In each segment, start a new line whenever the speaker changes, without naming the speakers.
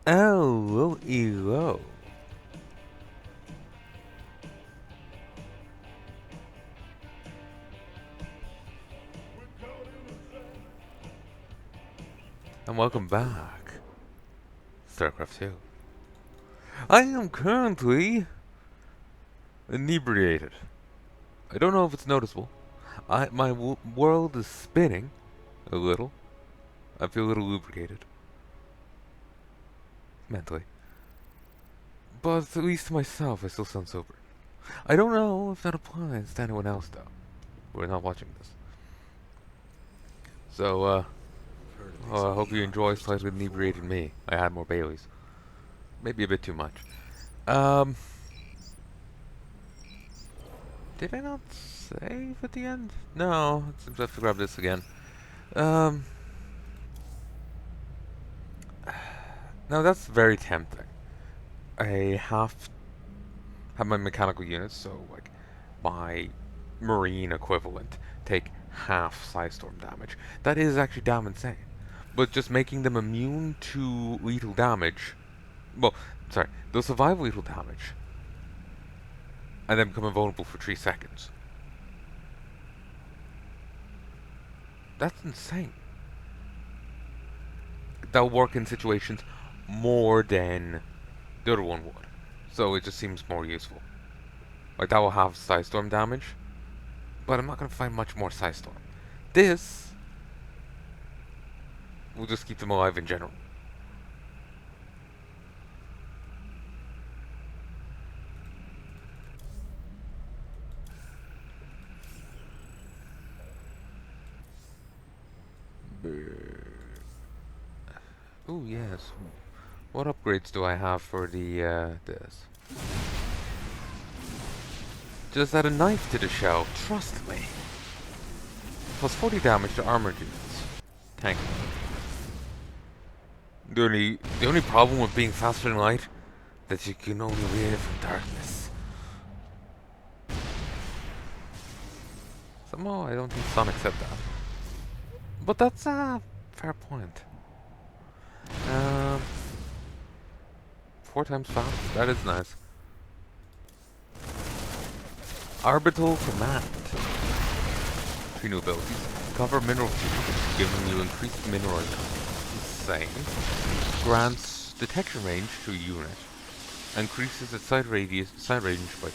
Oh, hello. And welcome back, StarCraft 2. I am currently inebriated. I don't know if it's noticeable. My world is spinning a little. I feel a little lubricated, mentally. But at least to myself, I still sound sober. I don't know if that applies to anyone else, though. We're not watching this. So, I hope you enjoy slightly inebriated me. I had more Baileys. Maybe a bit too much. Um, did I not save at the end? No, it seems I have to grab this again. Um, now that's very tempting. I have my mechanical units, so like my marine equivalent, take half Psystorm damage. That is actually damn insane. But just making them immune to lethal damage, well, sorry, they'll survive lethal damage, and then become invulnerable for 3 seconds. That's insane. That'll work in situations more than the other one would. So it just seems more useful. Like that will have Psystorm damage, but I'm not going to find much more Psystorm. This will just keep them alive in general. Oh yes. What upgrades do I have for the this? Just add a knife to the shell. Trust me. Plus 40 damage to armored units. Tank. The only problem with being faster than light that you can only read it from darkness. Somehow I don't think Sonic said that. But that's a fair point. Um, 4 times fast. That is nice. Orbital Command. 3 new abilities. Cover mineral field, giving you increased mineral income. Insane. Grants detection range to a unit. Increases its sight range by 2.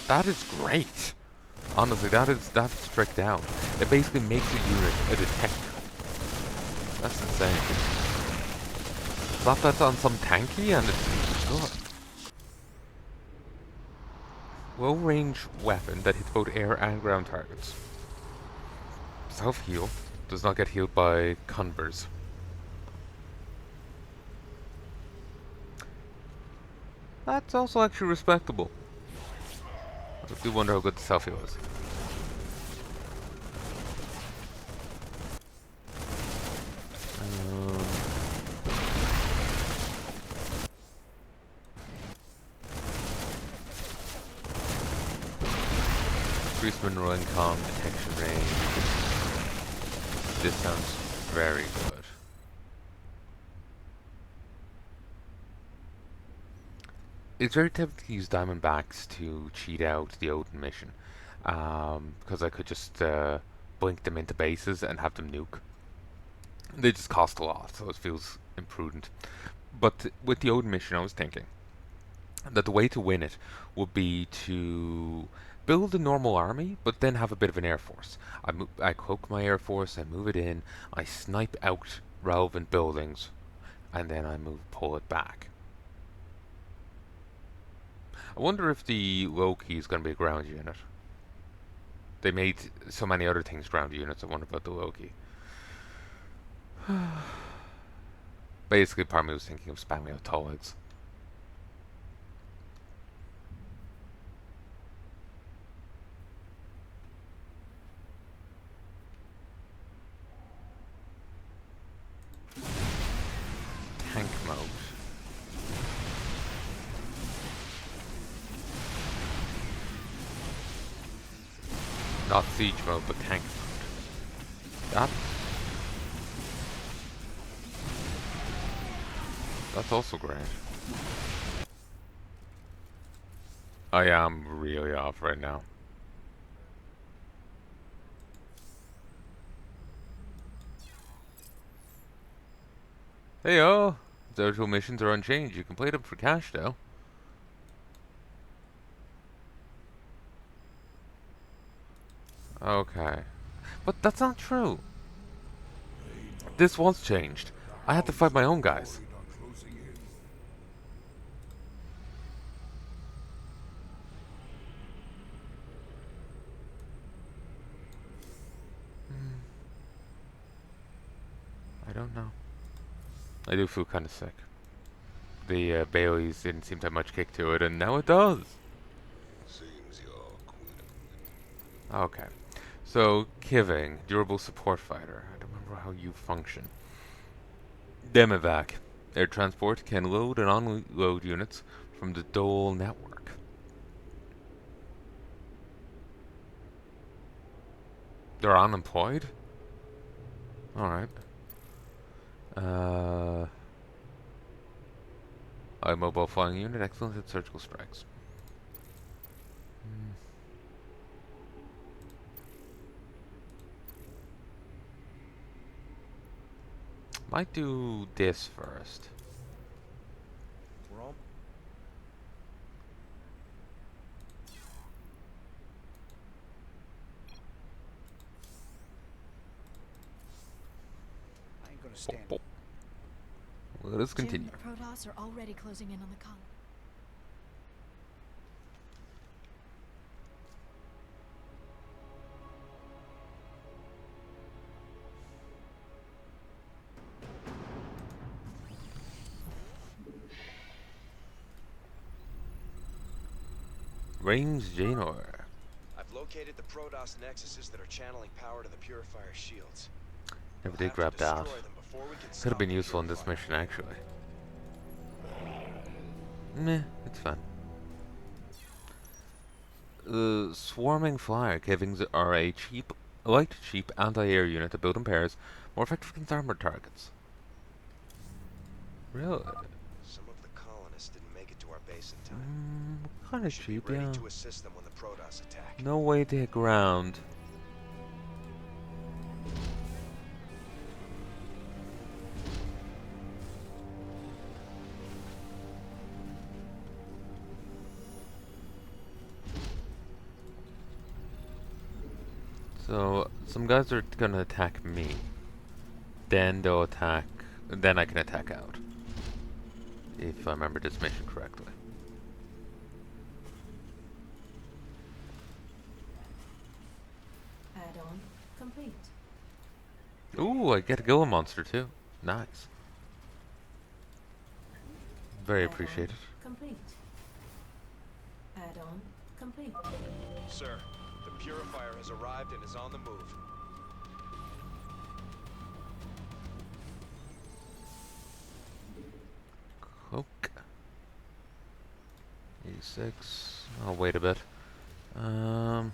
That is great. Honestly, that's tricked down. It basically makes a unit a detector. That's insane. Slap that on some tanky and it's good. Low range weapon that hits both air and ground targets. Self-heal. Does not get healed by convers. That's also actually respectable. I do wonder how good the selfie was. Increased mineral income, detection range. This sounds very good. It's very tempting to use Diamondbacks to cheat out the Odin mission. Because I could just blink them into bases and have them nuke. They just cost a lot, so it feels imprudent. But with the Odin mission, I was thinking that the way to win it would be to build a normal army, but then have a bit of an air force. I cloak my air force, I move it in, I snipe out relevant buildings, and then I pull it back. I wonder if the Loki is going to be a ground unit. They made so many other things ground units, I wonder about the Loki. Basically, part of me was thinking of spamming out Tolids. Tank mode. Not siege mode, but tank mode. That's also great. Oh yeah, I'm really off right now. Hey yo! The virtual missions are unchanged. You can play them for cash though. Okay. But that's not true. This was changed. I had to fight my own guys. I don't know. I do feel kind of sick. The Baileys didn't seem to have much kick to it, and now it does. Okay. So, Kiving, durable support fighter. I don't remember how you function. Demivac. Air transport can load and unload units from the Dole network. They're unemployed? Alright. A mobile flying unit, excellent at surgical strikes. Might do this first.
I ain't gonna stand it.
Let us continue.
Jim, the Protoss are already closing in on the colony.
Range Janor.
I've located the Protoss nexuses that are channeling power to the Purifier shields.
Never did grab that. Could have been useful in this mission, actually. Meh, it's fun. Swarming Flyer Kivings are a light, cheap anti-air unit that build in pairs, more effective against armored targets. Really?
Some of the colonists didn't make it to our base in time.
Kind of cheap, yeah.
To assist them when the Protoss attack.
No way to hit ground. So, some guys are gonna attack me. Then they'll attack... Then I can attack out. If I remember this mission correctly.
Add-on complete.
Ooh, I get to kill a monster too. Nice. Very appreciated.
Complete. Add-on complete.
Sir, the Purifier has arrived and is on the move.
Coke. 86. I'll wait a bit. Am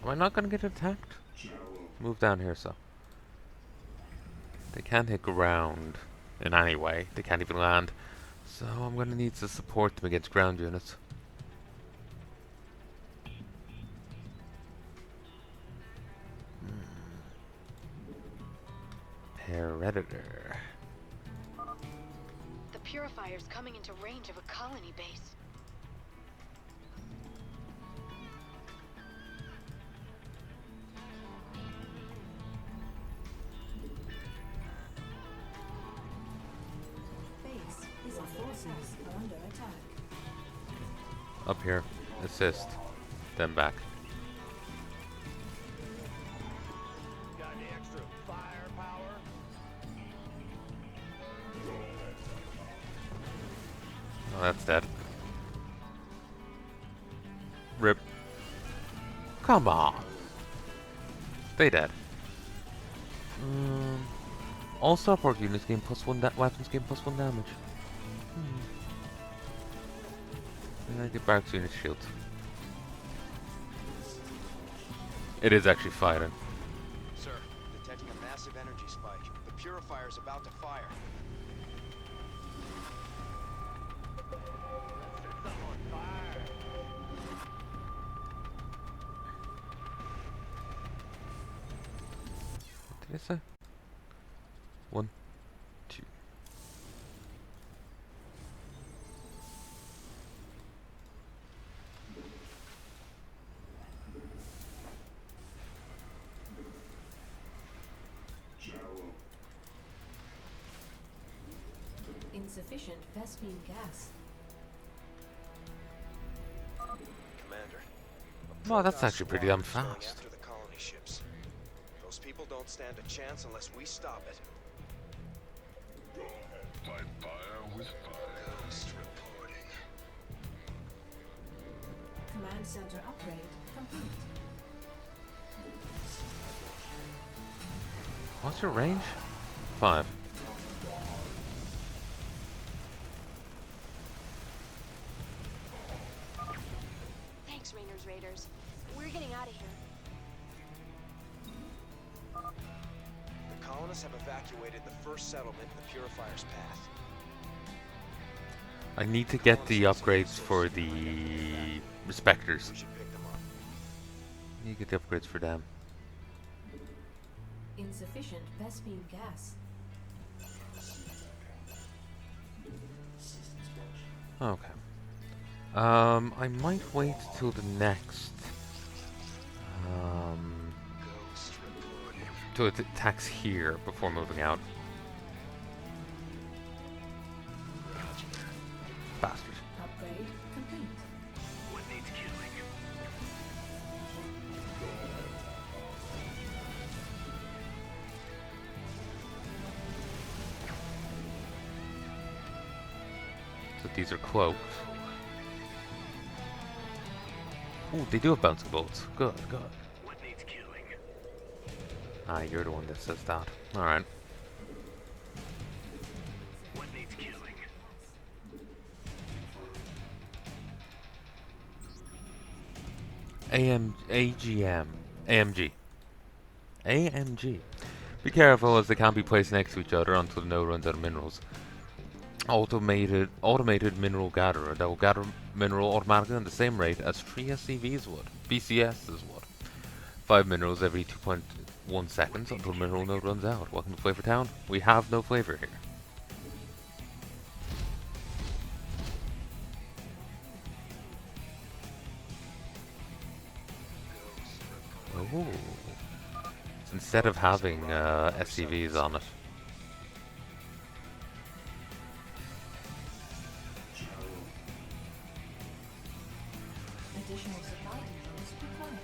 I not gonna get attacked? Move down here, so. They can't hit ground in any way. They can't even land. So I'm gonna need to support them against ground units. Hereditor.
The Purifier's coming into range of a colony base. Base is our forces are under attack.
Up here. Assist. Then back.
Got any extra firepower?
Oh, that's dead. Rip. Come on. Stay dead. All support units gain +1 weapons gain +1 damage. And I get barracks unit shields. It is actually fighting.
Sir, detecting a massive energy spike. The purifier's about to fire.
What did I say? One, two.
Insufficient Vespine gas.
Commander.
Well, that's
Protoss
actually pretty damn
squad is going
fast.
after the colony ships. Those people don't stand a chance unless we stop it.
Fight fire with fire.
Ghost reporting.
Command center upgrade complete.
What's your range? 5.
Thanks, Rainer's Raiders. We're getting out of here.
The colonists have evacuated the first settlement in the purifier's path.
I need to get the upgrades for the respecters.
We should pick them up.
You get the upgrades for them.
Insufficient Vespine gas.
Okay. I might wait till the next.
Ghost reporting.
Till it attacks here before moving out. Bastard.
Upgrade complete.
What needs killing?
So these are cloaked. Ooh, they do have bouncing bolts. Good, good.
What needs killing?
Ah, you're the one that says that. Alright.
What needs killing?
AGM. AMG. AMG. Be careful as they can't be placed next to each other until the node runs out of minerals. Automated mineral gatherer that will gather mineral automatically at the same rate as 3 SCVs would. BCSs would. 5 minerals every 2.1 seconds until mineral node runs out. Welcome to Flavor Town. We have no flavor here. Oh. So instead of having SCVs on it.
Additional supply depots required.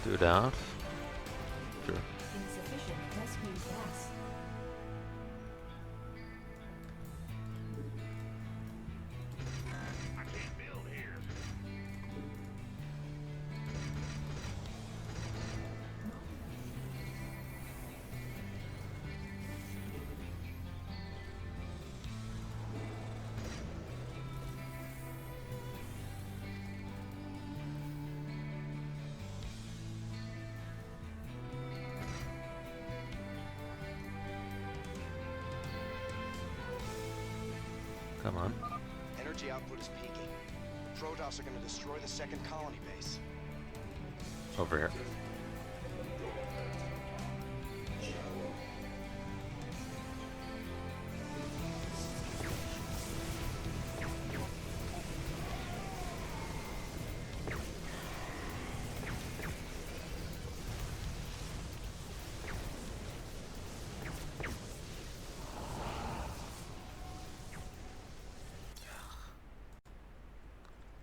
Do that. Sure.
Insufficient Vespine gas.
I can't build here.
Come on.
Energy output is peaking. Protoss are going to destroy the second colony base.
Over here.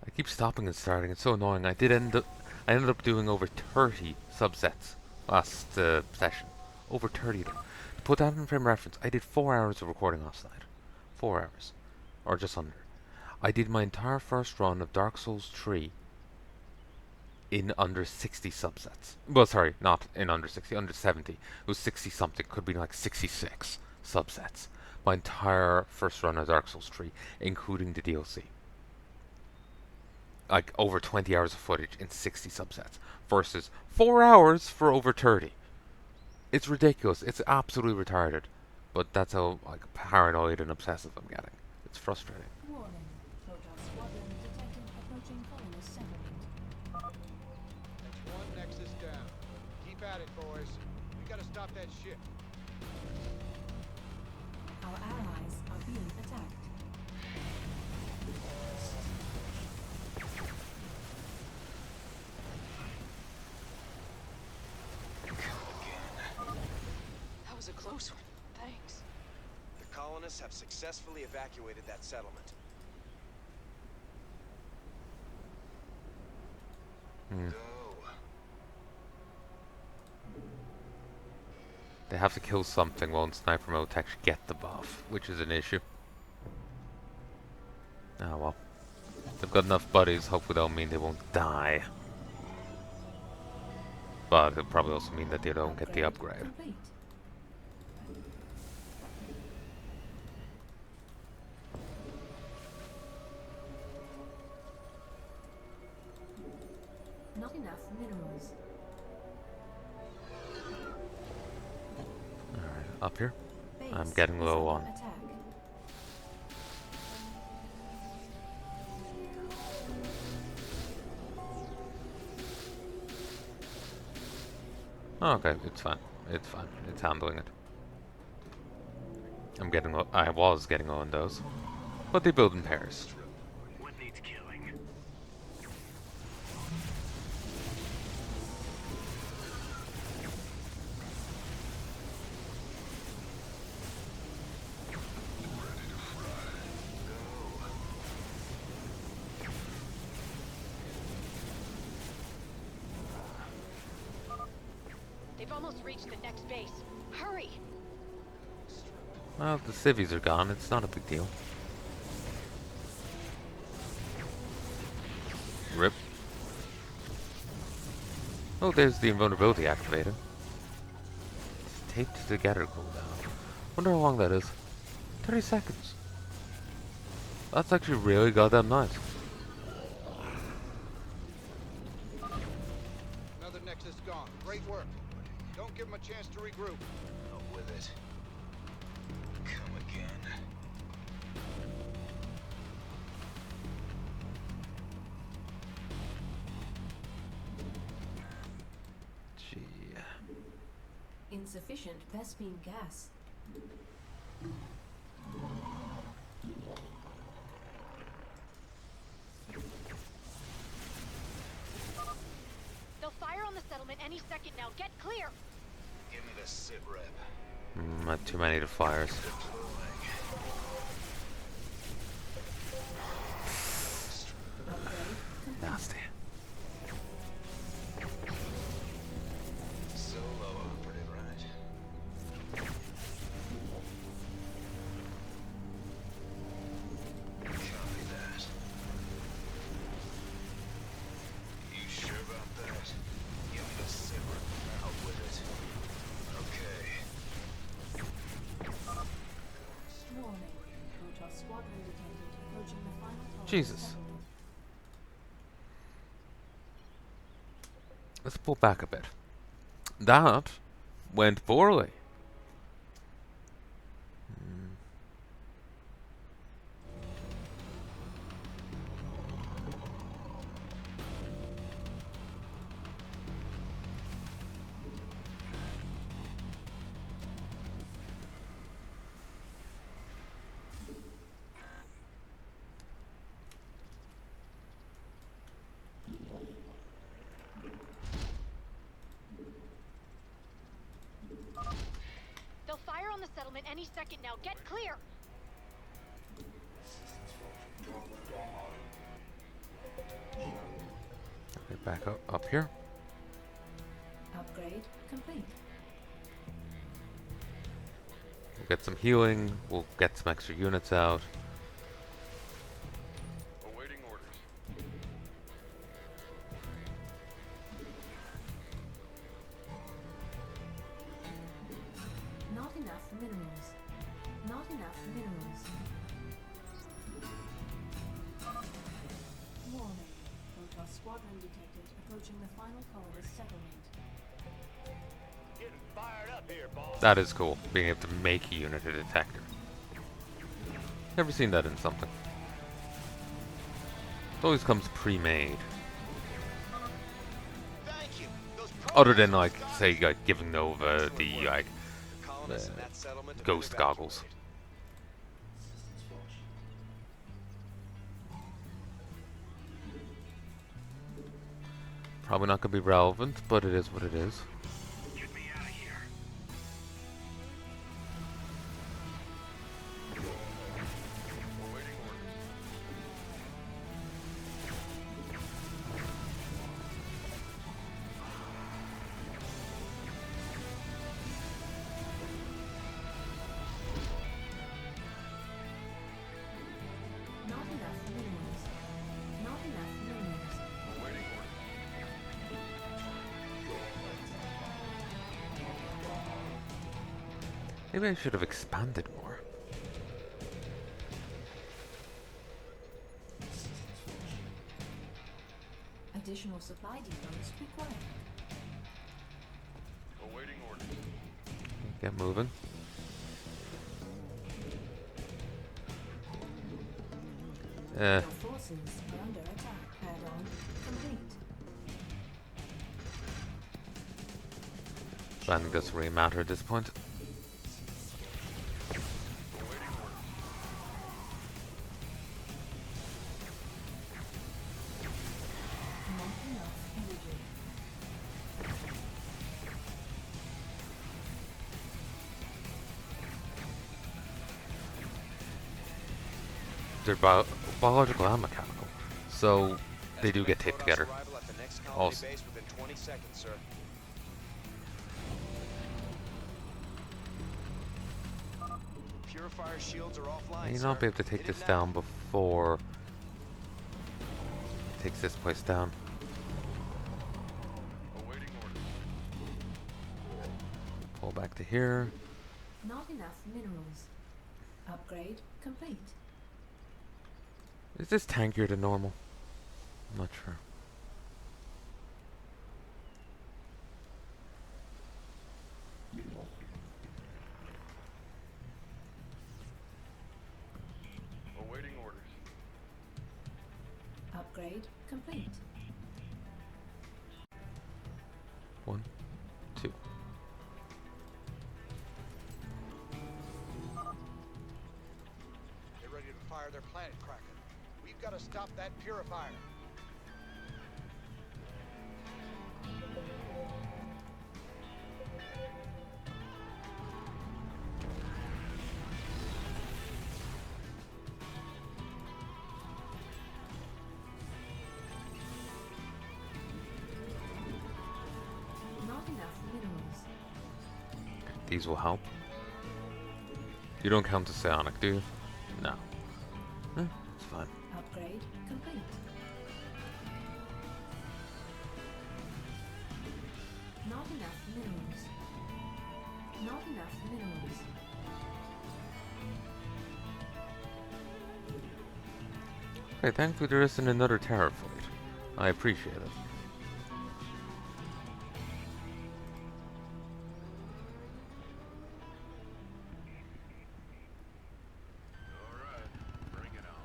I keep stopping and starting. It's so annoying. I ended up doing over 30 subsets last session. Over 30 there. To put that in frame reference, I did 4 hours of recording last night. 4 hours. Or just under. I did my entire first run of Dark Souls 3 in under 60 subsets. Well, sorry, not in under 60, under 70. It was 60 something. Could be like 66 subsets. my entire first run of Dark Souls 3, including the DLC. Like over 20 hours of footage in 60 subsets versus 4 hours for over 30. It's ridiculous. It's absolutely retarded. But that's how like paranoid and obsessive I'm getting. It's frustrating.
Warning. Protoss squadron detected approaching colonist settlement.
That's one Nexus down. Keep at it, boys. We gotta stop that ship.
Our allies are being attacked.
That was a close one. Thanks.
The colonists have successfully evacuated that settlement.
They have to kill something while in sniper mode to actually get the buff, which is an issue. Oh well. They've got enough buddies, hopefully that'll mean they won't die. But it'll probably also mean that they don't get the upgrade.
Complete. Not enough minerals.
Alright, up here.
Base
I'm getting
is
low
under
on.
attack.
Oh, okay, it's fine. It's fine. It's handling it. I'm getting low. I was getting low on those. But they build in pairs.
What needs killing?
They've almost reached the next base. Hurry!
Well, the civvies are gone. It's not a big deal. Rip. Oh, there's the invulnerability activator. It's taped together cooldown. Wonder how long that is. 30 seconds. That's actually really goddamn nice.
Another Nexus gone. Great work. Don't give them a chance to regroup.
Out with it. Come again.
Gee.
Insufficient Vespene gas.
They'll fire on the settlement any second now. Get clear!
Give me the sit rep.
Not too many to fires. Nasty.
Solo operative, right? Copy that. You sure about that? Give me the sit rep. Out with it. Okay.
Warning. Protoss squadron detected approaching the final colonist
Jesus.
settlement.
Let's pull back a bit. That went poorly.
They'll fire on the settlement any second now. Get clear!
Get back up here.
Upgrade complete.
We'll get some healing. We'll get some extra units out.
Awaiting orders.
Not enough minerals. Not enough approaching the final colonist settlement.
Getting fired up here, boss.
That is cool, being able to make a unit a detector. Never seen that in something. It always comes pre-made.
Thank you. Those
Other than,
protesters
like,
got
say,
it.
like, giving Nova the, like,
The colonists in that settlement have
ghost
been
goggles.
evacuated.
Probably not going to be relevant, but it is what it is.
Get me out of here. Awaiting orders.
Not enough minerals. Not enough minerals.
Awaiting orders.
Maybe I should have expanded more.
Additional supply depots required.
Awaiting orders.
Get moving.
Your forces are under attack. Add-on complete.
Expanding doesn't really matter at this point.
Awaiting orders.
Not enough energy.
They're biological and mechanical, so they do get taped together.
Arrival at the next colony
Also,
base within 20 seconds, sir. Purifier shields are offline,
you'll
sir.
not be able to take
Hit
this
it now.
down before it takes this place down.
Awaiting orders.
Pull back to here.
Not enough minerals. Upgrade complete.
Is this tankier than normal? I'm not sure.
Awaiting orders.
Upgrade complete.
1, 2.
They're ready to fire their planet cracker. We've got to stop that purifier.
Not enough minerals.
These will help. You don't count the psionic, do you? No. It's fine.
Upgrade complete. Not enough minerals. Not enough minerals.
Okay, thankfully there isn't another terror flight. I appreciate it.
All right. Bring it on.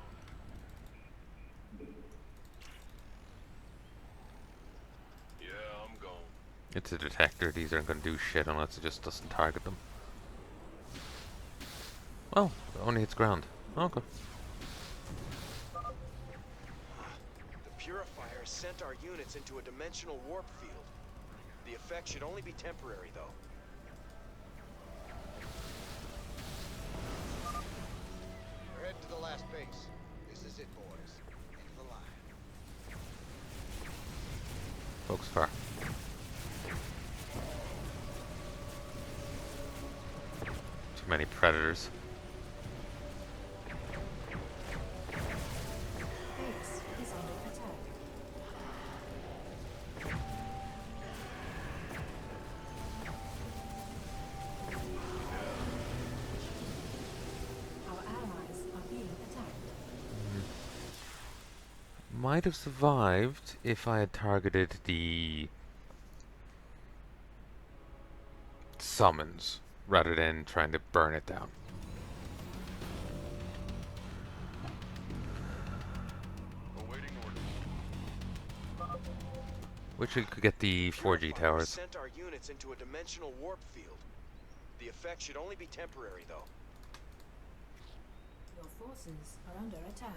Yeah, I'm gone.
It's a detector. These aren't going to do shit unless it just doesn't target them. Oh, it only hits ground. Okay.
The purifier has sent our units into a dimensional warp field. The effect should only be temporary, though.
We're heading to the last base. This is it, boys. End of the line.
Focus fire. Too many predators.
Base is under attack. Our allies are being attacked.
might have survived if I had targeted the summons rather than trying to burn it down.
Awaiting orders.
Wish we could get the 4G
Purifiers
towers.
sent our units into a dimensional warp field. The effect should only be temporary, though.
Your forces are under attack.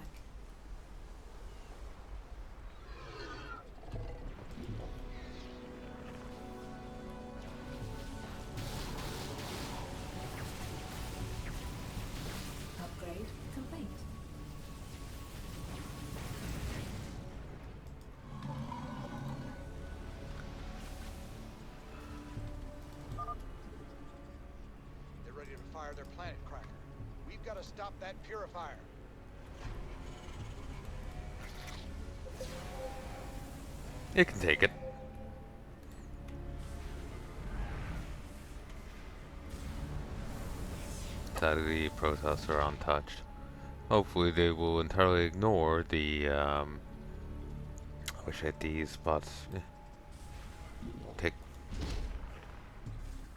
Upgrade complete.
They're ready to fire their planet cracker. We've got to stop that purifier.
It can take it. Sadly, protests are untouched. Hopefully they will entirely ignore the, I wish I had these, but, take,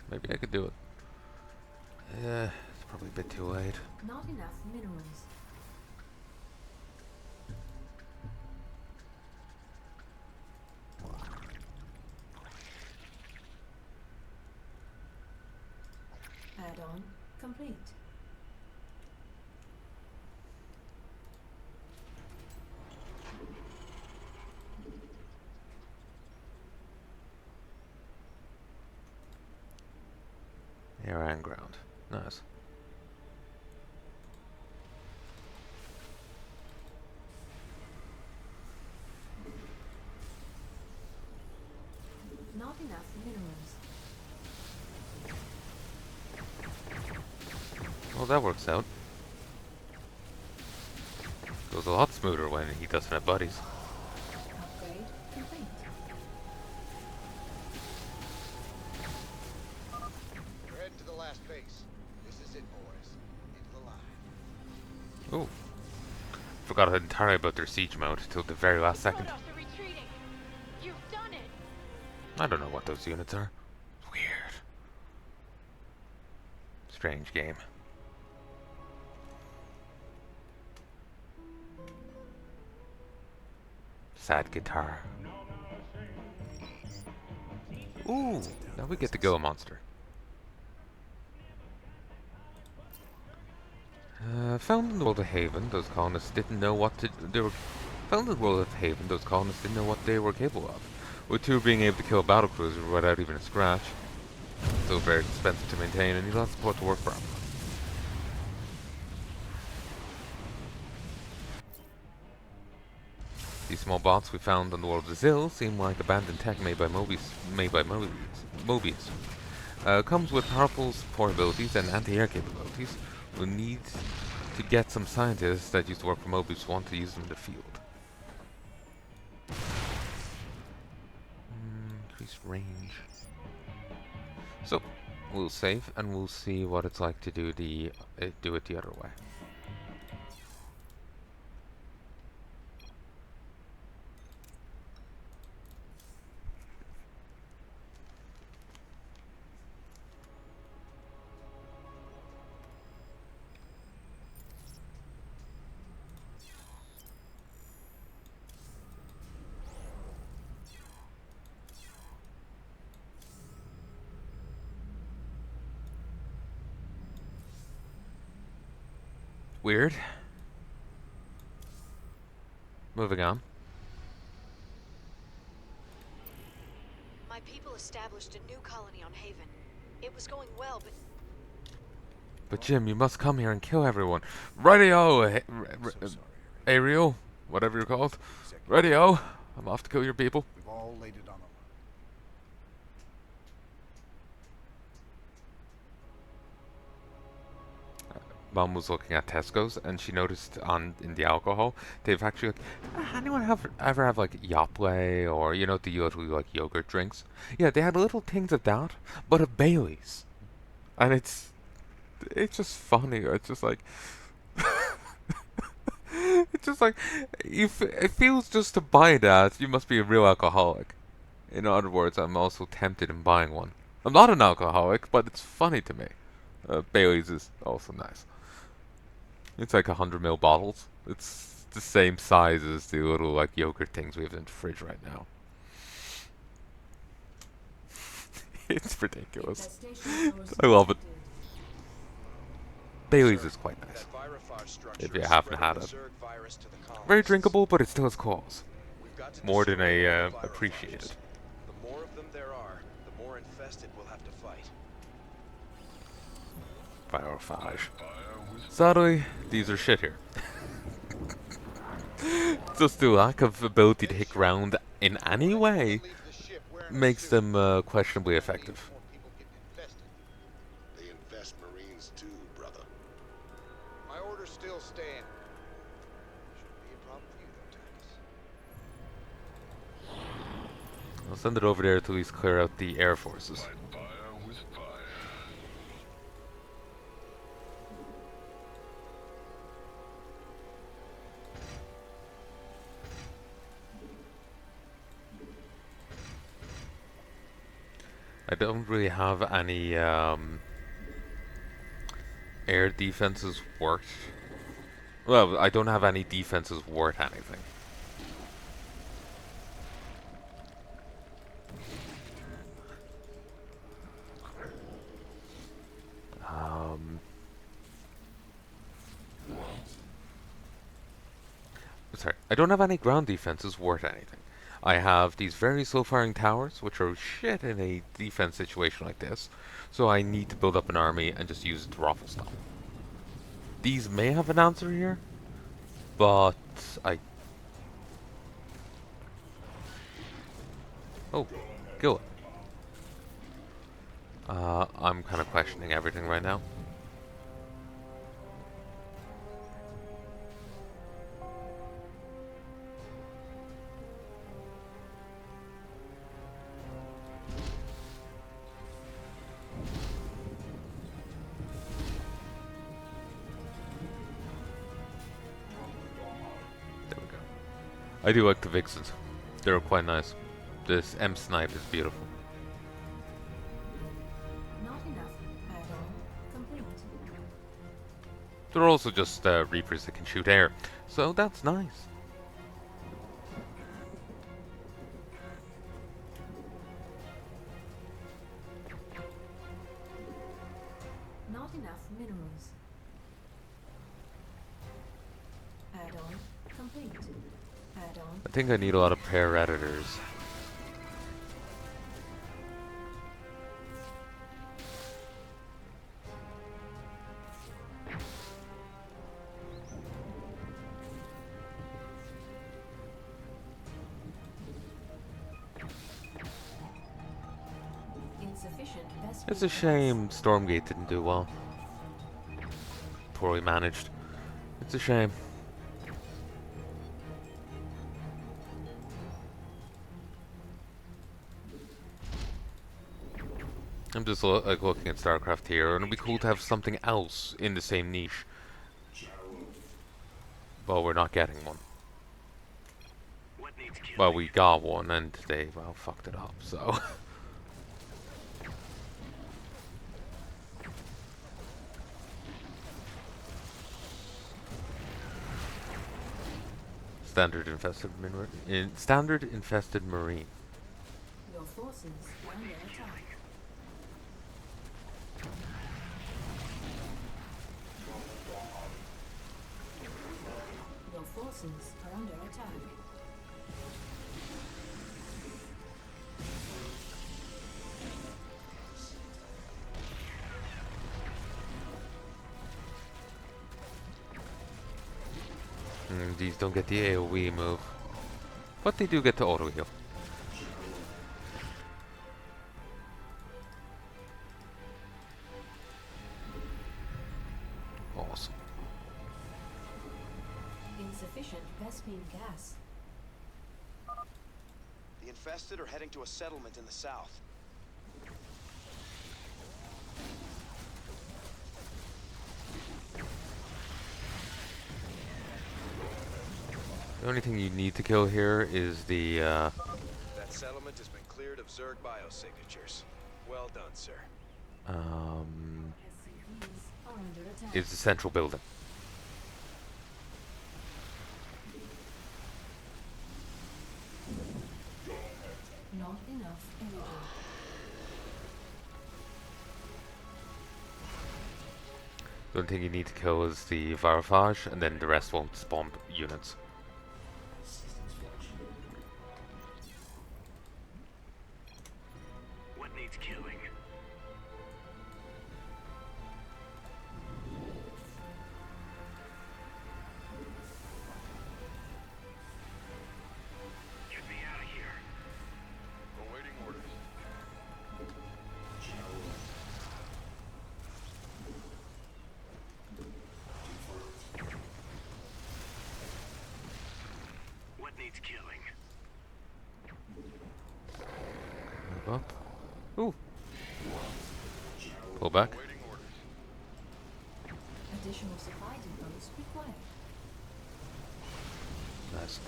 maybe I could do it. Yeah, it's probably a bit too late.
Not enough minerals. Add-on complete.
Air and ground. Nice.
Not enough minerals.
Well, that works out. Goes a lot smoother when he doesn't have buddies.
Upgrade complete.
We're heading to the last base. This is it, boys. Into the line.
Ooh. Forgot entirely about their siege mode till the very last second.
Protoss are retreating. You've done it.
I don't know what those units are. Weird. Strange game. Sad guitar. Ooh, now we get to go a monster. Found in the world of Haven, those colonists didn't know what to. They were found in the world of Haven. Those colonists didn't know what they were capable of. With two being able to kill a battlecruiser without even a scratch. So very expensive to maintain, and need lots of support to work for him. These small bots we found on the world of Zil seem like abandoned tech made by Mobius. Comes with powerful support abilities and anti-air capabilities. We need to get some scientists that used to work for Mobius want to use them in the field. Increased range. So we'll save and we'll see what it's like to do it the other way. Weird. Moving on.
My people established a new colony on Haven. It was going well, but
But Jim, you must come here and kill everyone. Radio, Ariel, whatever you're called. Radio, I'm off to kill your people.
We've all laid it on them.
Mom was looking at Tesco's and she noticed in the alcohol they've actually like, anyone ever have like Yoplait or you know the little like yogurt drinks? Yeah, they had little things of that, but of Bailey's, and it's just funny. It's just like it's It's just like, if it feels just to buy that, you must be a real alcoholic. In other words, I'm also tempted in buying one. I'm not an alcoholic, but it's funny to me. Bailey's is also nice. It's like 100 ml bottles. It's the same size as the little like yogurt things we have in the fridge right now. It's ridiculous.
Infestation zones
I love it.
detected.
Bailey's
Sir,
is quite nice.
that virophage structure
If you
is
haven't
spreading
had
the
it.
Zerg virus to the colonists.
Very drinkable, but it still has claws.
We've got to
More than
destroy
I
all the
appreciated.
virophages. The more of them there are, the more infested we'll have to fight.
Virophage. Sadly, these are shit here. Just the lack of ability to hit ground in any way
Leave the ship wearing a
makes
suit.
them questionably effective.
More people getting infested.
They infest Marines too, brother.
My orders still stand. Shouldn't be a problem for you, though, Titus.
I'll send it over there to at least clear out the air forces. I don't really have any air defenses worth. Well, I don't have any defenses worth anything. Sorry, I don't have any ground defenses worth anything. I have these very slow-firing towers, which are shit in a defense situation like this, so I need to build up an army and just use it to ruffle stomp. These may have an answer here, but I... Oh, kill it. I'm kind of questioning everything right now. There we go. I do like the Vixens. They're quite nice. This M snipe is beautiful.
Not enough. Add-on complete.
They're also just Reapers that can shoot air, so that's nice.
Not enough minerals. Add-on complete. Add-on.
I think I need a lot of pair editors.
Insufficient vessel.
It's a shame Stormgate didn't do well. Poorly managed. It's a shame. I'm just like looking at StarCraft here, and it'd be cool to have something else in the same niche. Well, we're not getting one. Well, we got one, and they, well, fucked it up, so... Standard infested marine.
Your forces are under attack. Your forces are under attack.
These don't get the AoE move, but they do get to auto heal. Awesome.
Insufficient Vespine gas.
The infested are heading to a settlement in the south.
The only thing you need to kill here is the
That settlement has been cleared of Zerg biosignatures. Well done, sir.
um,
SCVs are under attack.
is the central building.
Not enough energy.
The only thing you need to kill is the Varifage, and then the rest won't spawn units.
What needs killing? Get me out of here.
Awaiting orders.
What needs killing?
Move up. Ooh. Pull back.
Awaiting orders.
Additional supply depots required.
Nice.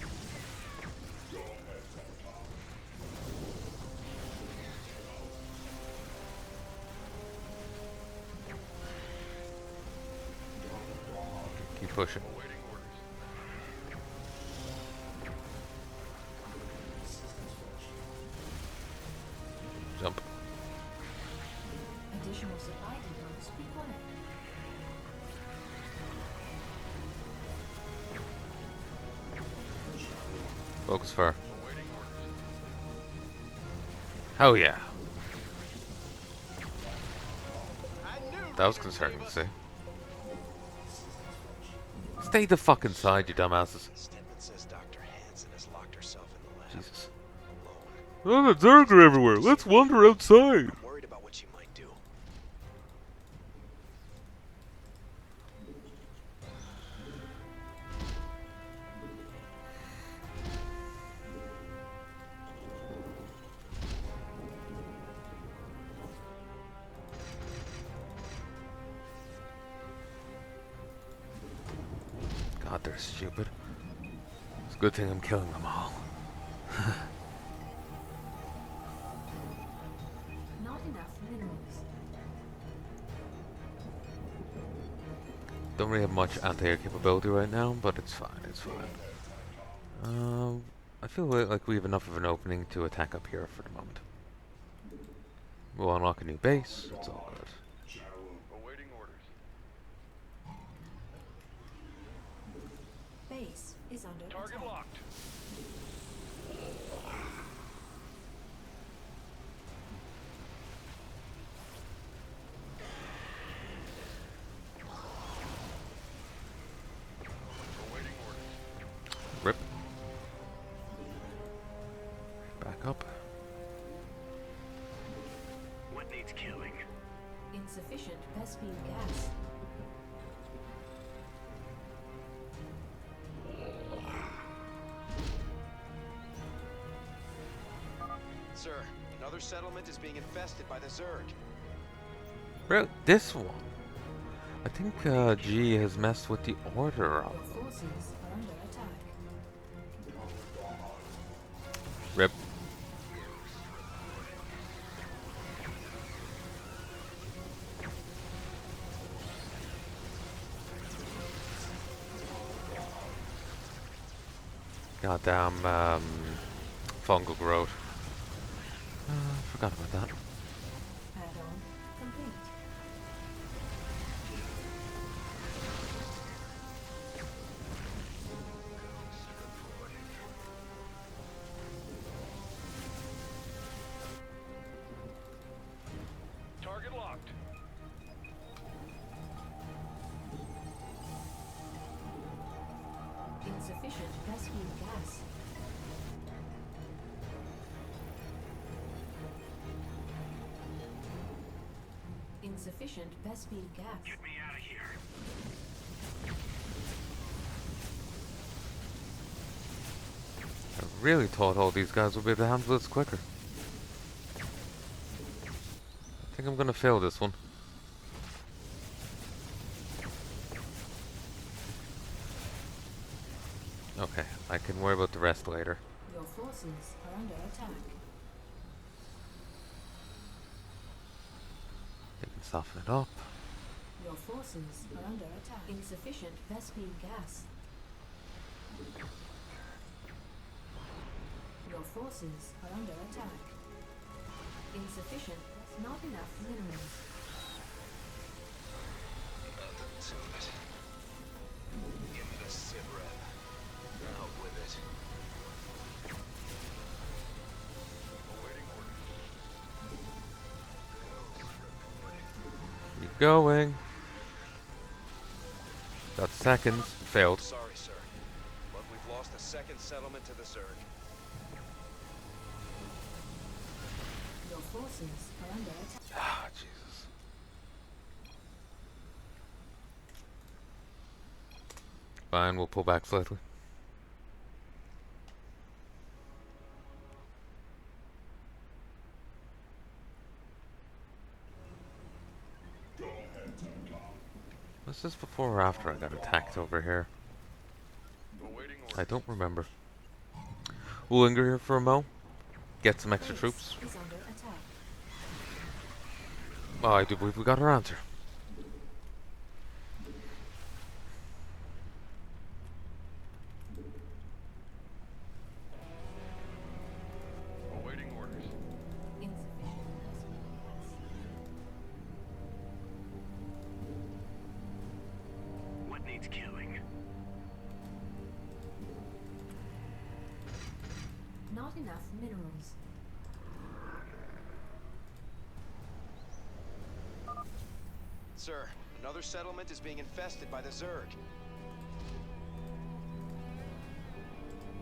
Keep pushing.
Awaiting orders.
Jump.
Additional supply depots required.
Focus fire.
Awaiting orders.
Oh yeah.
I knew
That was
Regan would
concerning
save
to
us.
see. Stay the fuck inside, you dumbasses.
Stedman says Dr. Hansen has locked herself in the lab.
Jesus.
Alone.
Oh, the Zerg are everywhere. Let's wander outside.
I'm worried about what she might do.
God, they're stupid. It's a good thing I'm killing them all.
Not enough minerals.
Don't really have much anti-air capability right now, but it's fine, it's fine. I feel like we have enough of an opening to attack up here for the moment. We'll unlock a new base, it's all good.
Awaiting orders.
Base is under
Target
attack.
locked.
Awaiting orders.
Rip. Back up.
What needs killing?
Insufficient Vespine gas.
Sir, another settlement is being infested by the Zerg.
Bro, this one. I think G has messed with the order
Your
up.
forces are under attack.
Rip. Goddamn fungal growth. Forgot about that.
Add-on complete.
Target locked.
Insufficient Vespine gas. Insufficient Vespine gas.
Get me out of here.
I really thought all these guys would be able to handle this quicker. I think I'm gonna fail this one. Okay, I can worry about the rest later.
Your forces are under attack.
They can soften it up.
Your forces are under attack. Insufficient Vespene gas. Your forces are under attack. Insufficient, not enough minerals.
Nothing to it. Give me the subreddit. Out with it. Awaiting orders.
Keep going. Got seconds. Failed.
Sorry, sir. But we've lost a second settlement to the Zerg.
Your forces are under attack.
Ah, Jesus. Fine, we'll pull back slightly. Was this before or after I got attacked over here?
Awaiting
I don't remember. We'll linger here for a mo. Get some extra
Base
troops.
is under attack.
Oh, I do believe we got our answer.
Awaiting orders.
Insufficient Vespene gas.
What needs killing?
Not enough minerals.
Sir, another settlement is being infested by the Zerg.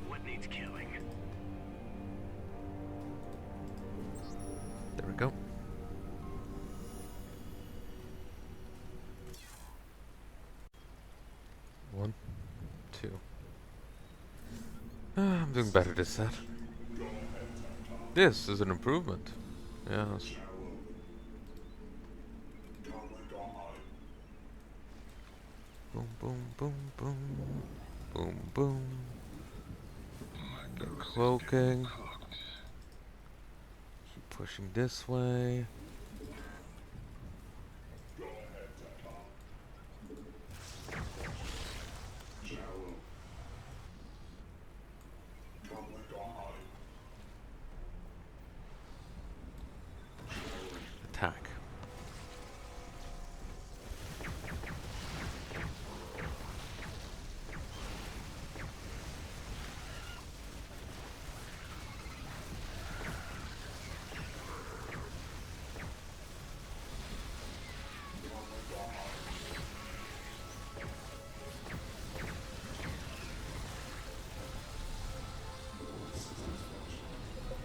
What needs killing?
There we go. One, two. I'm doing better this set. This is an improvement. Yes. Boom, boom, boom, boom. Boom, boom. Get cloaking. Keep pushing this way. Attack.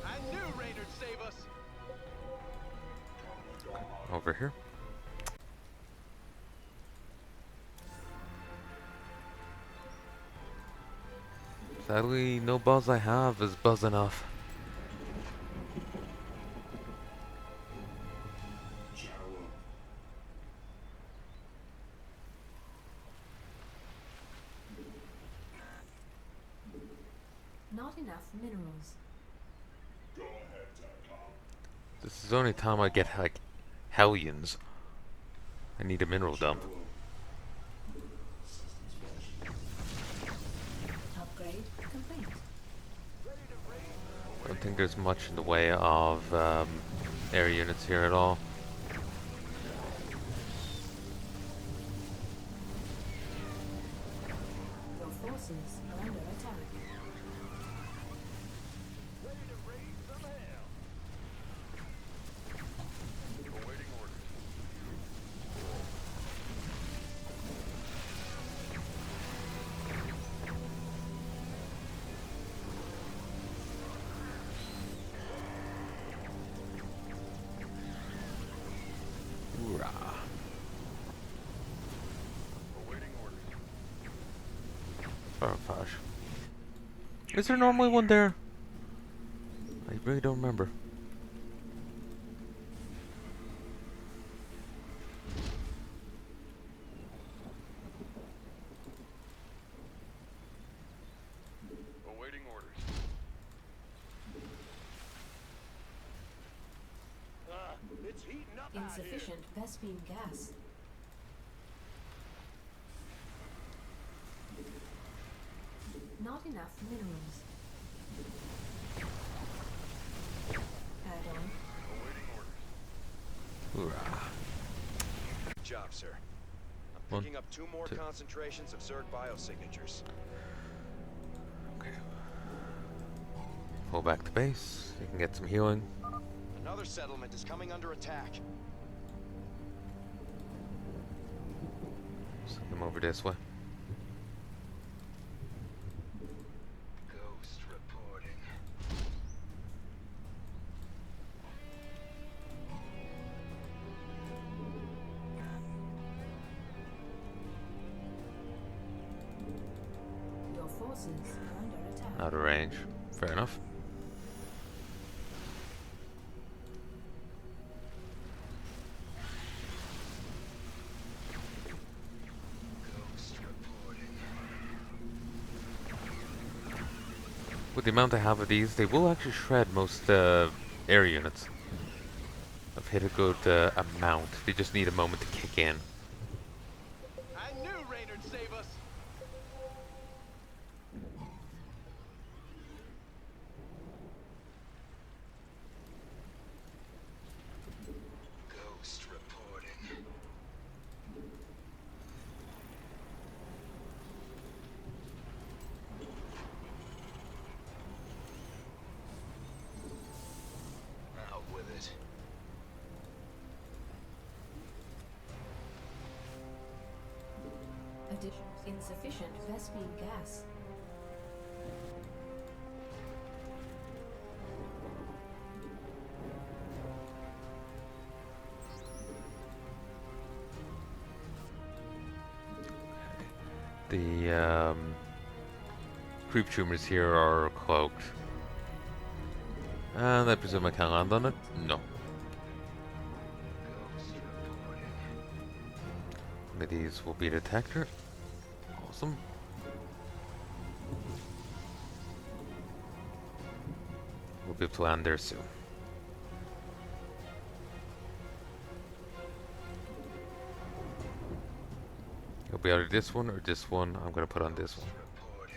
I knew Raynard'd save us.
Over here. Sadly, no buzz I have is buzz enough.
Not enough minerals.
This is the only time I get, like, hellions. I need a mineral dump.
Upgrade complete.
I don't think there's much in the way of air units here at all.
Your forces are under attack.
Ready to raise some hell.
Awaiting orders.
Hoorah.
Awaiting orders.
Farfage. Is there normally one there? I really don't remember.
Insufficient Vespine gas. Not enough minerals. Add on.
Hoorah.
Good job, sir. I'm
One,
picking up 2 more
two.
concentrations of Zerg biosignatures.
Okay. Pull back to base. You can get some healing.
Another settlement is coming under attack.
Send them over this way.
Ghost reporting.
Your forces are under attack.
Out of range. Fair enough.
Ghost reporting.
With the amount I have of these, they will actually shred most air units. I've hit a good amount. They just need a moment to kick in.
I knew Raynard'd save us.
Ghost reporting. Out with it.
Addition. Insufficient Vespine gas.
The creep tumors here are cloaked. And I presume I can land on it? No.
Ghost reporting.
One of these will be a detector. Awesome. We'll be able to land there soon. It'll be either this one or this one. I'm gonna put on this one.
Reporting.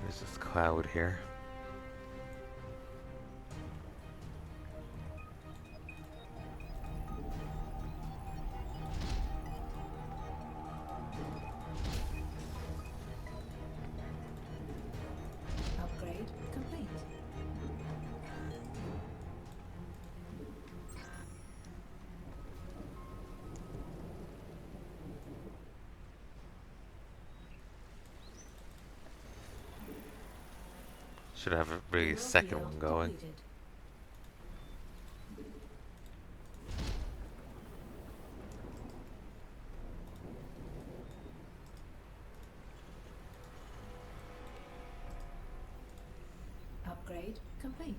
There's this cloud here.
Upgrade complete.
Should have a really
Mineral
second
field
one going.
completed. Upgrade complete.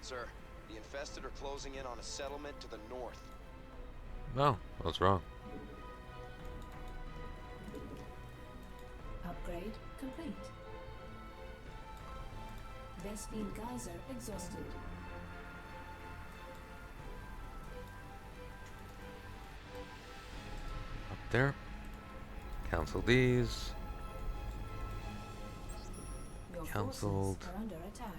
Sir, the infested are closing in on a settlement to the north.
No, I was wrong.
Upgrade complete. Vespine geyser exhausted.
Up there. Cancel these.
Your
Cancelled.
forces are under attack.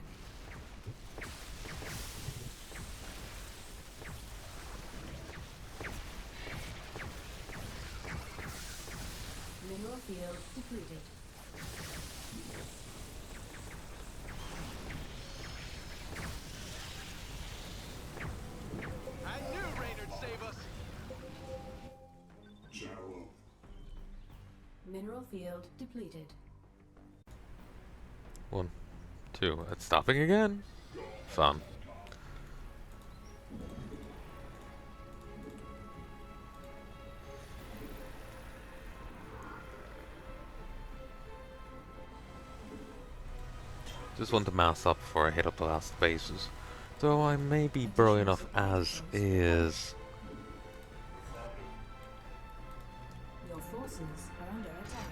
Mineral field depleted.
I knew Raynard'd save us.
Mineral field depleted.
1, 2. It's stopping again. Fun. Just want to mass up before I hit up the last bases. Though I may be burrow enough as is.
Your forces are under attack.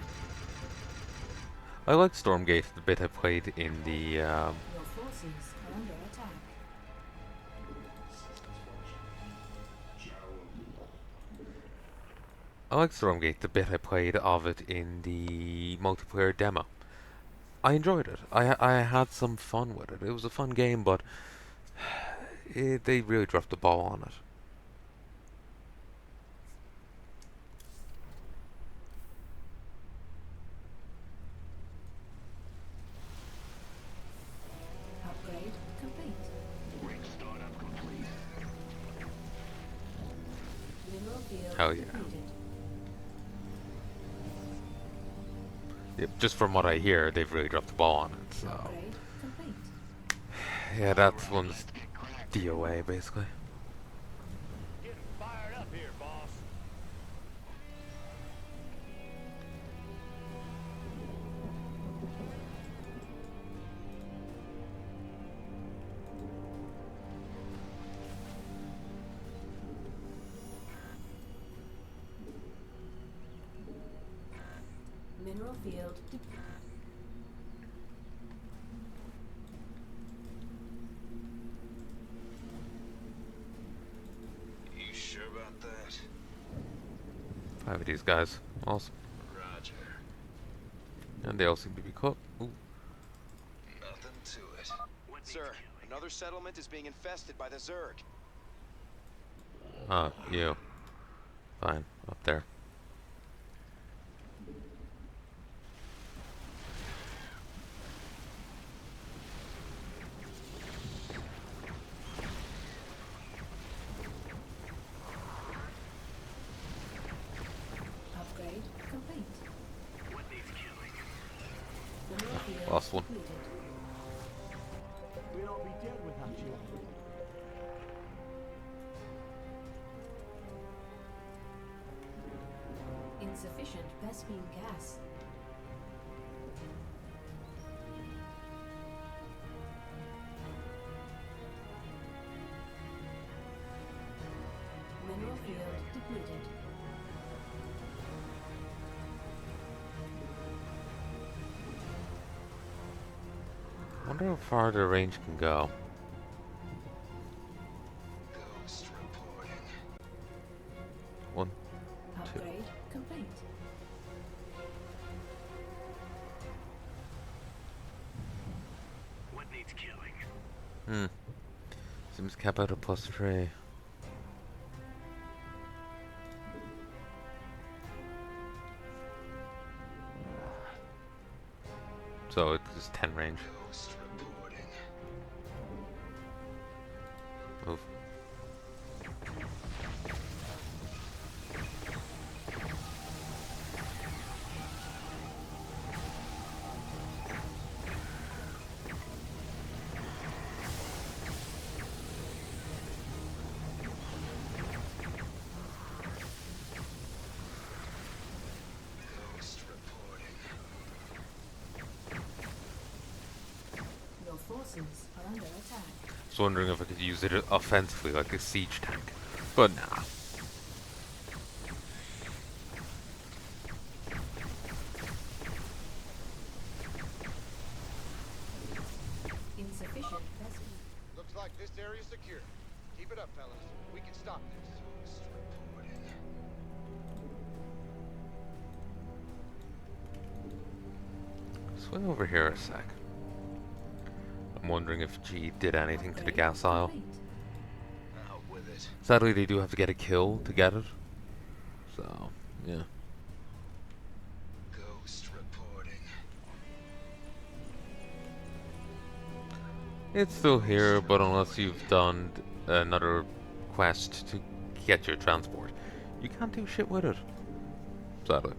I like Stormgate, the bit I played in the
Your forces are under attack.
I played of it in the multiplayer demo. I enjoyed it. I had some fun with it. It was a fun game, but they really dropped the ball on it.
Upgrade complete. Mineral field
Hell yeah.
depleted.
Yep, just from what I hear, they've really dropped the ball on it. So
Upgrade complete.
yeah, that one's DOA basically.
Getting fired up here, boss.
Mineral field depleted.
You sure about that?
5 of these guys, awesome,
Roger.
and they all seem to be cooked. Ooh.
Nothing to it. Sir, another settlement is being infested by the Zerg.
You. Fine, up there.
Upgrade complete. Mineral field
Last one.
depleted.
We'd all be dead without you.
Insufficient Vespine gas. Mineral field depleted.
Wonder how far their range can go.
Ghost reporting.
1, 2.
Upgrade complete.
What needs killing?
Seems cap out at +3. So it's 10 range.
Ghost reporting.
Move.
Ghost reporting.
Your forces are under attack.
Was wondering if I could use it offensively like a siege tank, but nah.
Insufficient Vespine.
Looks like this area's secure. Keep it up, fellas. We can stop this.
Ghost reporting.
Swing over here a sec. I'm wondering if G did anything to the
Upgrade
gas aisle.
complete.
Out with it.
Sadly, they do have to get a kill to get it. So, yeah.
Ghost reporting.
It's still here, but unless you've done another quest to get your transport, you can't do shit with it. Sadly.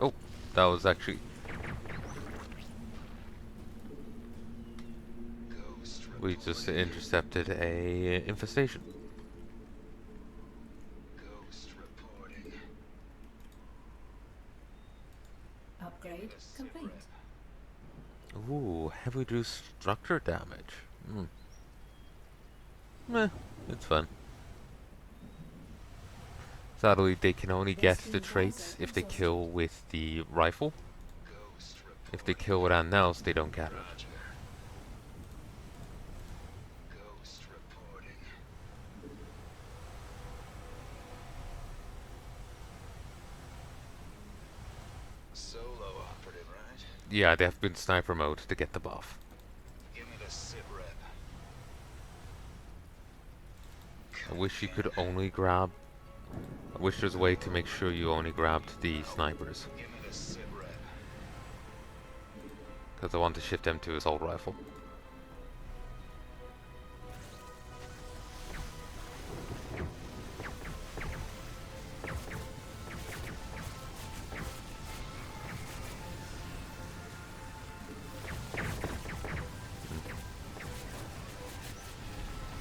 Oh, that was actually...
Ghost
We just intercepted a infestation.
Ghost reporting.
Upgrade complete.
Ooh, heavily reduced structure damage. Hmm. Meh, it's fun. Sadly, they can only get the traits if they kill with the rifle. If they kill with anything else, they don't get it.
Roger. Ghost reporting. Solo operative, right?
Yeah, they have been sniper mode to get the buff.
Give me the sit rep.
I wish you could only grab... I wish there's a way to make sure you only grabbed the snipers.
Give me the sit rep.
Because I want to shift them to assault rifle.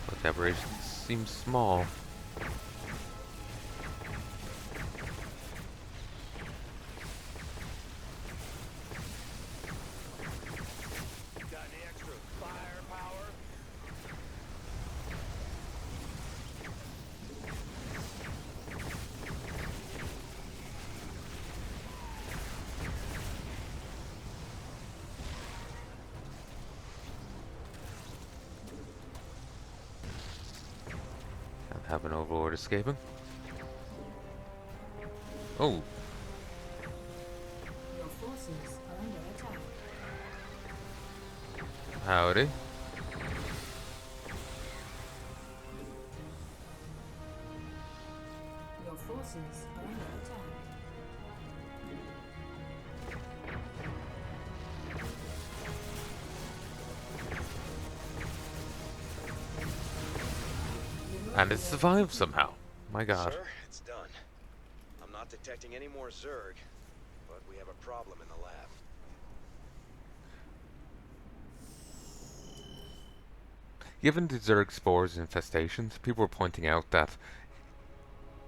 But the aberration seems small.
Got any extra firepower?
Can't have an overlord escaping. Oh,
Your forces are under attack.
howdy.
Your forces are under attack.
And it survived somehow. My god.
Sir, it's done. I'm not detecting any more Zerg, but we have a problem in the lab.
Given the Zerg spores infestations, people were pointing out that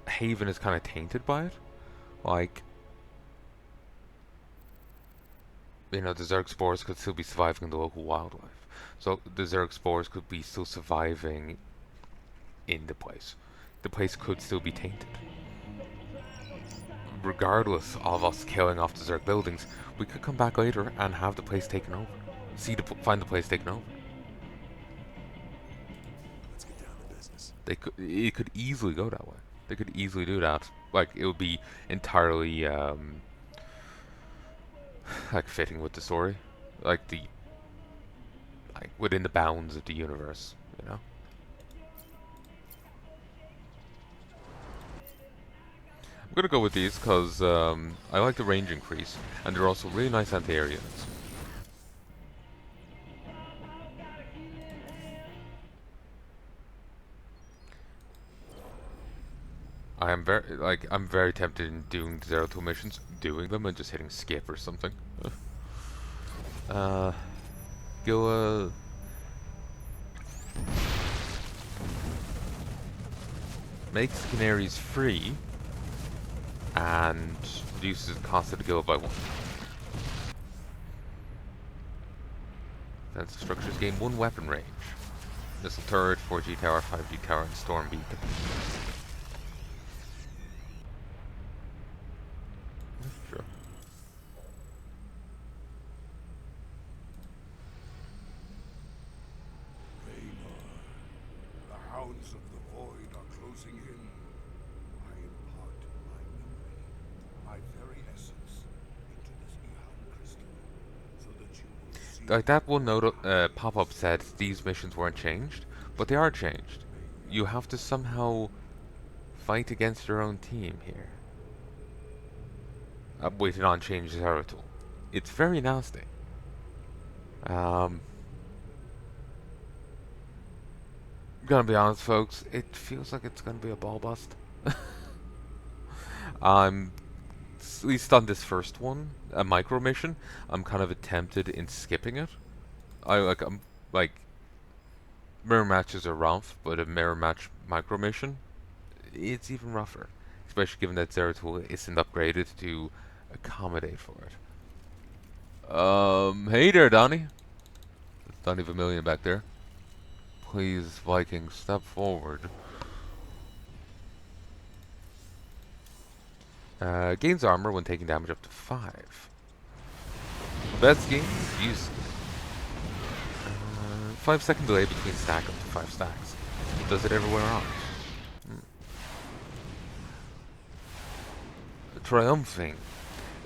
Haven is kind of tainted by it. Like, you know, the Zerg spores could still be surviving in the local wildlife. So the Zerg spores could be still surviving in the place. The place could still be tainted. Regardless of us killing off the Zerg buildings, we could come back later and have the place taken over. Find the place taken over.
Let's get down to business.
It could easily go that way. They could easily do that. Like, it would be entirely like fitting with the story, like within the bounds of the universe, you know. I'm gonna go with these because I like the range increase, and they're also really nice anti-air units. I'm very tempted in doing the Zero 2 missions, doing them and just hitting skip or something. Go makes canaries free and reduces the cost of the guild by 1. Defensive structures gain 1 weapon range. Missile turret, 4G tower, 5G tower, and storm beacon. Sure.
The hounds of the void are closing in. I impart my memory, my very essence, into this Ihan crystal, so that you will see.
Like that one note pop-up said these missions weren't changed, but they are changed. You have to somehow fight against your own team here. Waiting on change zero tool. It's very nasty. Gonna be honest, folks. It feels like it's gonna be a ball bust. I'm at least on this first one, a micro mission. I'm kind of tempted in skipping it. I'm like mirror matches are rough, but a mirror match micro mission, it's even rougher. Especially given that Zeratul isn't upgraded to accommodate for it. Hey there, Donnie. It's Donnie Vermillion back there. Please, Viking, step forward. Gains armor when taking damage up to 5. Best game, use 5-second delay between stack up to 5 stacks. Does it ever wear off? Triumphing.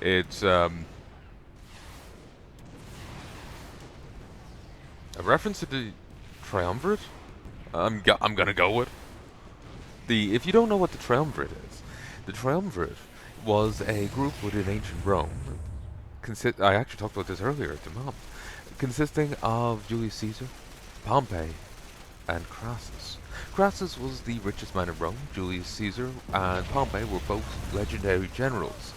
It's a reference to the triumvirate. I'm gonna go with the. If you don't know what the triumvirate is, the triumvirate was a group within ancient Rome. I actually talked about this earlier at the mom. Consisting of Julius Caesar, Pompey, and Crassus. Crassus was the richest man in Rome. Julius Caesar and Pompey were both legendary generals.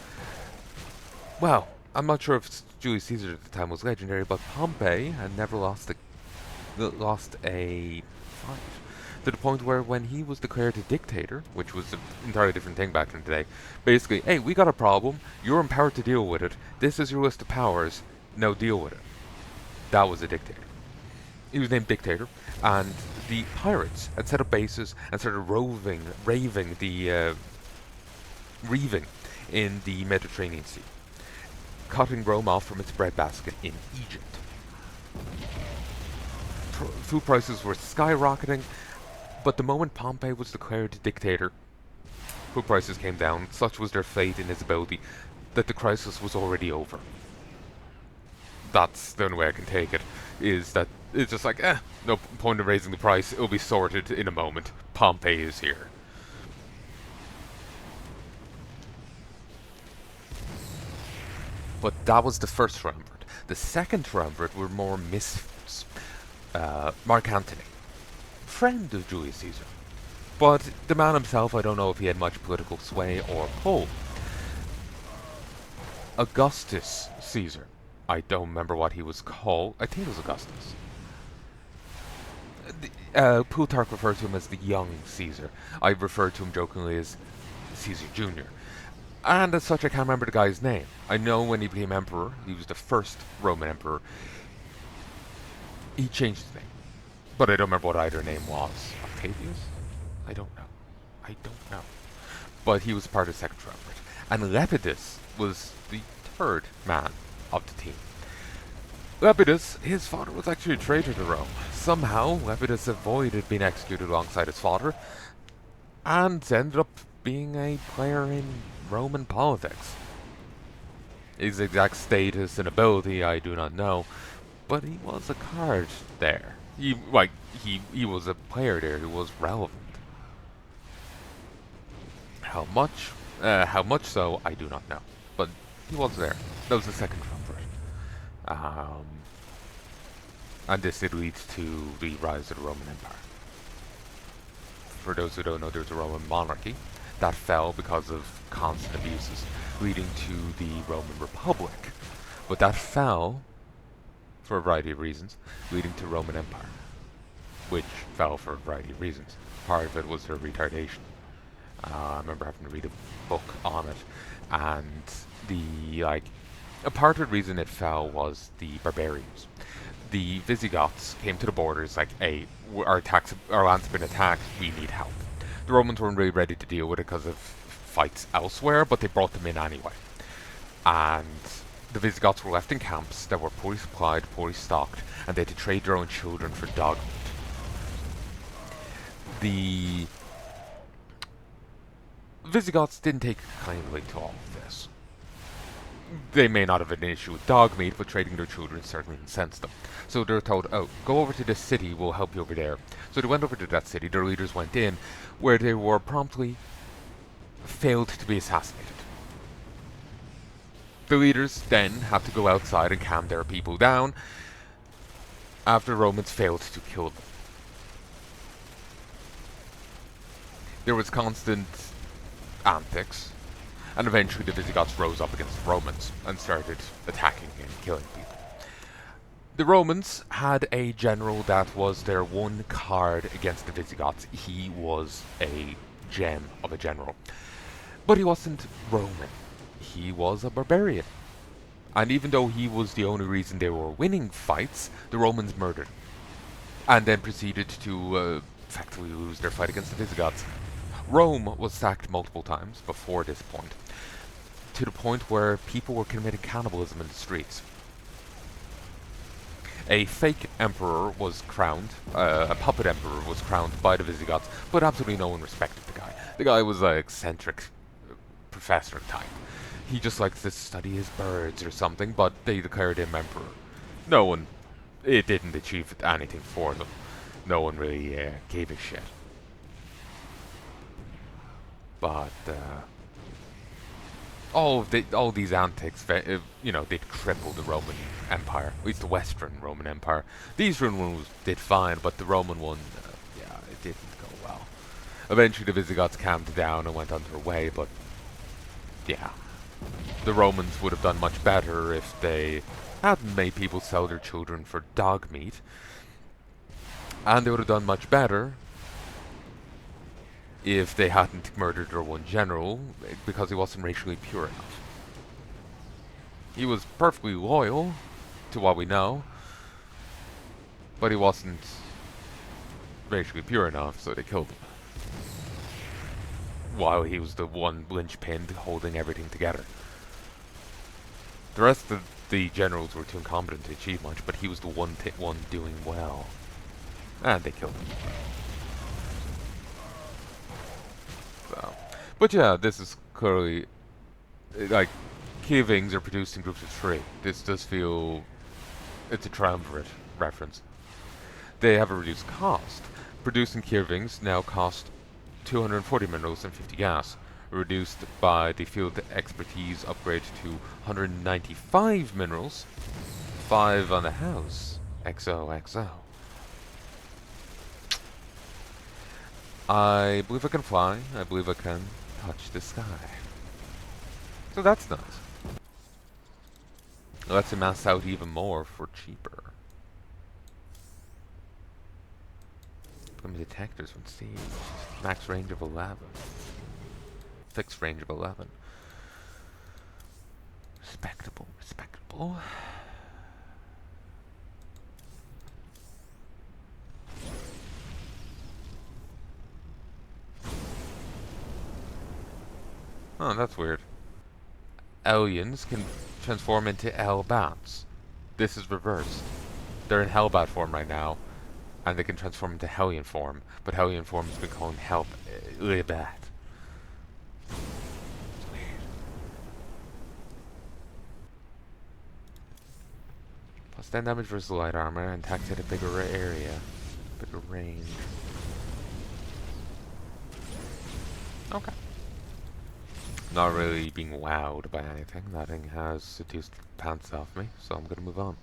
Well, I'm not sure if Julius Caesar at the time was legendary, but Pompey had never lost a fight. To the point where when he was declared a dictator, which was an entirely different thing back in the day, basically, hey, we got a problem, you're empowered to deal with it, this is your list of powers, now deal with it. That was a dictator. He was named Dictator, and the pirates had set up bases and started reaving in the Mediterranean Sea, cutting Rome off from its breadbasket in Egypt. Food prices were skyrocketing, but the moment Pompey was declared dictator, food prices came down. Such was their faith in his ability that the crisis was already over. That's the only way I can take it, is that it's just like, no point in raising the price, it'll be sorted in a moment. Pompey is here. But that was the first triumvirate. The second triumvirate were more misfits. Mark Antony, friend of Julius Caesar. But the man himself, I don't know if he had much political sway or pull. Augustus Caesar. I don't remember what he was called. I think it was Augustus. Plutarch referred to him as the young Caesar. I referred to him jokingly as Caesar Jr. And as such, I can't remember the guy's name. I know when he became emperor, he was the first Roman emperor, he changed his name. But I don't remember what either name was. Octavius? I don't know. But he was part of the second triumvirate. And Lepidus was the third man of the team. Lepidus, his father was actually a traitor to Rome. Somehow, Lepidus avoided being executed alongside his father, and ended up being a player in Roman politics. His exact status and ability I do not know, but he was a card there. He was a player there who was relevant. How much so, I do not know. But he was there. That was the second triumvirate. And this did lead to the rise of the Roman Empire. For those who don't know, there was a Roman monarchy that fell because of constant abuses, leading to the Roman Republic. But that fell for a variety of reasons, leading to Roman Empire, which fell for a variety of reasons. Part of it was their retardation. I remember having to read a book on it, and a part of the reason it fell was the barbarians. The Visigoths came to the borders like, hey, our land's been attacked, we need help. The Romans weren't really ready to deal with it because of fights elsewhere, but they brought them in anyway. And the Visigoths were left in camps that were poorly supplied, poorly stocked, and they had to trade their own children for dog meat. The Visigoths didn't take kindly to all of this. They may not have had an issue with dog meat, but trading their children certainly incensed them. So they were told, oh, go over to this city, we'll help you over there. So they went over to that city, their leaders went in, where they were promptly failed to be assassinated. The leaders then had to go outside and calm their people down, after the Romans failed to kill them. There was constant antics, and eventually the Visigoths rose up against the Romans and started attacking and killing people. The Romans had a general that was their one card against the Visigoths. He was a gem of a general. But he wasn't Roman. He was a barbarian. And even though he was the only reason they were winning fights, the Romans murdered him. And then proceeded to effectively lose their fight against the Visigoths. Rome was sacked multiple times before this point, to the point where people were committing cannibalism in the streets. A fake emperor was crowned, a puppet emperor was crowned by the Visigoths, but absolutely no one respected the guy. The guy was an eccentric professor type. He just likes to study his birds or something, but they declared him emperor. No one, it didn't achieve anything for them. No one really gave a shit. But all these antics, they'd cripple the Roman Empire, at least the Western Roman Empire. The Eastern one did fine, but the Roman one, it didn't go well. Eventually the Visigoths calmed down and went on their way, but yeah, the Romans would have done much better if they hadn't made people sell their children for dog meat, and they would have done much better if they hadn't murdered their one general because he wasn't racially pure enough. He was perfectly loyal, to what we know, but he wasn't racially pure enough, so they killed him. While he was the one linchpin holding everything together. The rest of the generals were too incompetent to achieve much, but he was the one doing well. And they killed him. So. But yeah, this is clearly, like, Kevings are produced in groups of 3. This does feel, it's a triumvirate reference. They have a reduced cost. Producing Kevings now cost 240 minerals and 50 gas, reduced by the field expertise upgrade to 195 minerals, 5 on the house. XOXO. I believe I can fly. I believe I can touch the sky. So that's nice. Let's amass out even more for cheaper. Become detectors when siege. Max range of 11. Fixed range of 11. Respectable, respectable. Oh, that's weird. Aliens can transform into Hellbats. This is reversed. They're in Hellbat form right now, and they can transform into Hellion form, but Hellion form has been called Hellbat. It's weird. Plus 10 damage versus light armor, and attacks at a bigger area, bigger range. Okay. Not really being wowed by anything. That thing has seduced the pants off me, so I'm gonna move on.